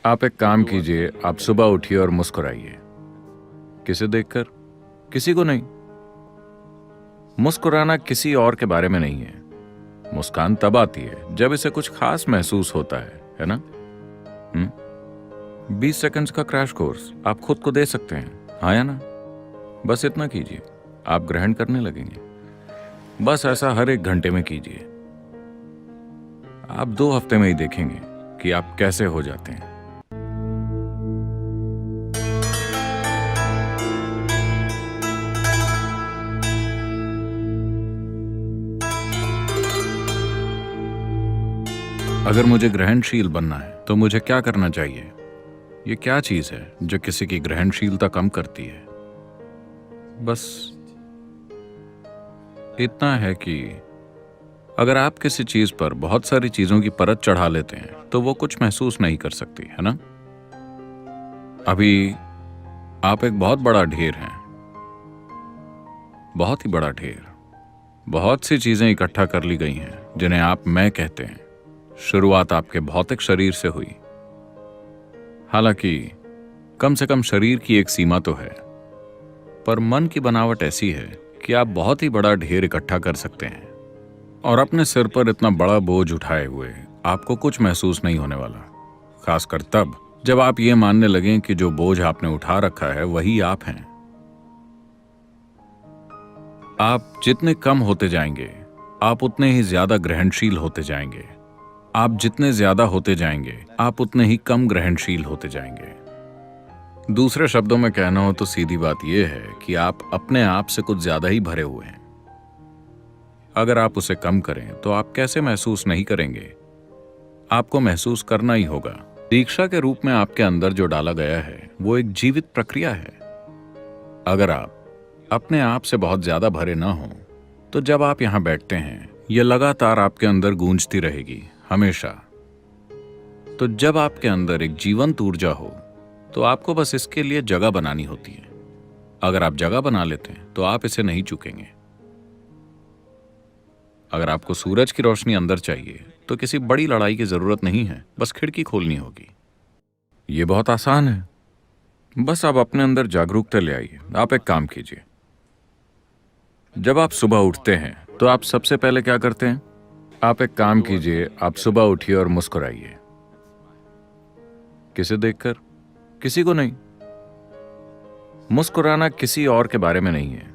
आप एक काम कीजिए, आप सुबह उठिए और मुस्कुराइए। किसे देखकर? किसी को नहीं। मुस्कुराना किसी और के बारे में नहीं है। मुस्कान तब आती है जब इसे कुछ खास महसूस होता है ना? 20 सेकंड्स का क्रैश कोर्स आप खुद को दे सकते हैं, हाँ या ना? बस इतना कीजिए, आप ग्रहण करने लगेंगे। बस ऐसा हर एक घंटे में कीजिए। आप 2 हफ्ते में ही देखेंगे कि आप कैसे हो जाते हैं। अगर मुझे ग्रहणशील बनना है तो मुझे क्या करना चाहिए? ये क्या चीज है जो किसी की ग्रहणशीलता कम करती है? बस इतना है कि अगर आप किसी चीज पर बहुत सारी चीजों की परत चढ़ा लेते हैं तो वो कुछ महसूस नहीं कर सकती, है ना? अभी आप एक बहुत बड़ा ढेर हैं, बहुत ही बड़ा ढेर। बहुत सी चीजें इकट्ठा कर ली गई हैं जिन्हें आप मैं कहते हैं। शुरुआत आपके भौतिक शरीर से हुई। हालांकि कम से कम शरीर की एक सीमा तो है, पर मन की बनावट ऐसी है कि आप बहुत ही बड़ा ढेर इकट्ठा कर सकते हैं और अपने सिर पर इतना बड़ा बोझ उठाए हुए आपको कुछ महसूस नहीं होने वाला। खासकर तब जब आप ये मानने लगें कि जो बोझ आपने उठा रखा है वही आप हैं। आप जितने कम होते जाएंगे आप उतने ही ज्यादा ग्रहणशील होते जाएंगे। आप जितने ज्यादा होते जाएंगे आप उतने ही कम ग्रहणशील होते जाएंगे। दूसरे शब्दों में कहना हो तो सीधी बात यह है कि आप अपने आप से कुछ ज्यादा ही भरे हुए हैं। अगर आप उसे कम करें तो आप कैसे महसूस नहीं करेंगे? आपको महसूस करना ही होगा। दीक्षा के रूप में आपके अंदर जो डाला गया है वो एक जीवित प्रक्रिया है। अगर आप अपने आप से बहुत ज्यादा भरे ना हो तो जब आप यहां बैठते हैं यह लगातार आपके अंदर गूंजती रहेगी, हमेशा। तो जब आपके अंदर एक जीवंत ऊर्जा हो तो आपको बस इसके लिए जगह बनानी होती है। अगर आप जगह बना लेते हैं तो आप इसे नहीं चूकेंगे। अगर आपको सूरज की रोशनी अंदर चाहिए तो किसी बड़ी लड़ाई की जरूरत नहीं है, बस खिड़की खोलनी होगी। ये बहुत आसान है। बस आप अपने अंदर जागरूकता ले आइए। आप एक काम कीजिए, जब आप सुबह उठते हैं तो आप सबसे पहले क्या करते हैं? आप एक काम कीजिए, आप सुबह उठिए और मुस्कुराइए। किसे देखकर? किसी को नहीं। मुस्कुराना किसी और के बारे में नहीं है।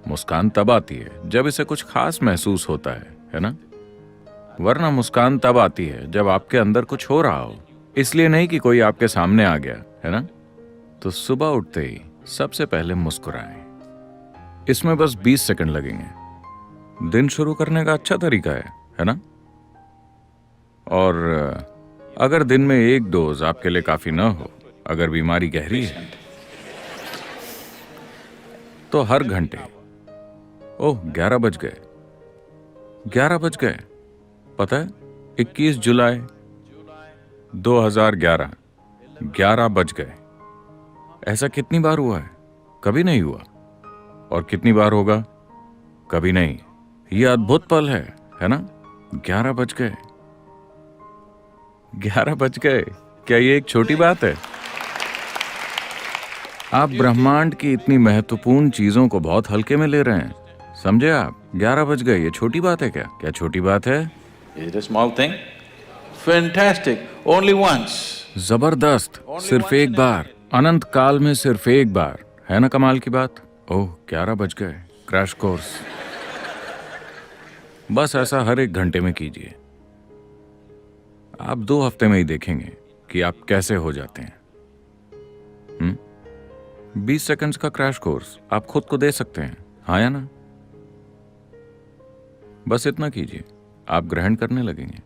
मुस्कान तब आती है जब इसे कुछ खास महसूस होता है ना? वरना मुस्कान तब आती है जब आपके अंदर कुछ हो रहा हो, इसलिए नहीं कि कोई आपके सामने आ गया, है ना? तो सुबह उठते ही सबसे पहले मुस्कुराएं। इसमें बस 20 सेकंड लगेंगे। दिन शुरू करने का अच्छा तरीका है ना? और अगर दिन में 1 डोज आपके लिए काफी ना हो, अगर बीमारी गहरी है तो हर घंटे। ओह, 11 बज गए। 11 बज गए। पता है, 21 जुलाई 2011, 11 बज गए। ऐसा कितनी बार हुआ है? कभी नहीं हुआ। और कितनी बार होगा? कभी नहीं। यह अद्भुत पल है ना? 11 बज गए। 11 बज गए। क्या ये एक छोटी बात है? आप ब्रह्मांड की इतनी महत्वपूर्ण चीजों को बहुत हल्के में ले रहे हैं, समझे आप? 11 बज गए, ये छोटी बात है क्या? क्या छोटी बात है? Is it a small thing? Fantastic. Only once. जबरदस्त। सिर्फ एक बार, अनंत काल में सिर्फ एक बार। है ना कमाल की बात? ओह, 11 बज गए। Crash course. बस ऐसा हर एक घंटे में कीजिए। आप 2 हफ्ते में ही देखेंगे कि आप कैसे हो जाते हैं। 20 सेकंड्स का क्रैश कोर्स आप खुद को दे सकते हैं, हाँ या ना? बस इतना कीजिए, आप ग्रहण करने लगेंगे।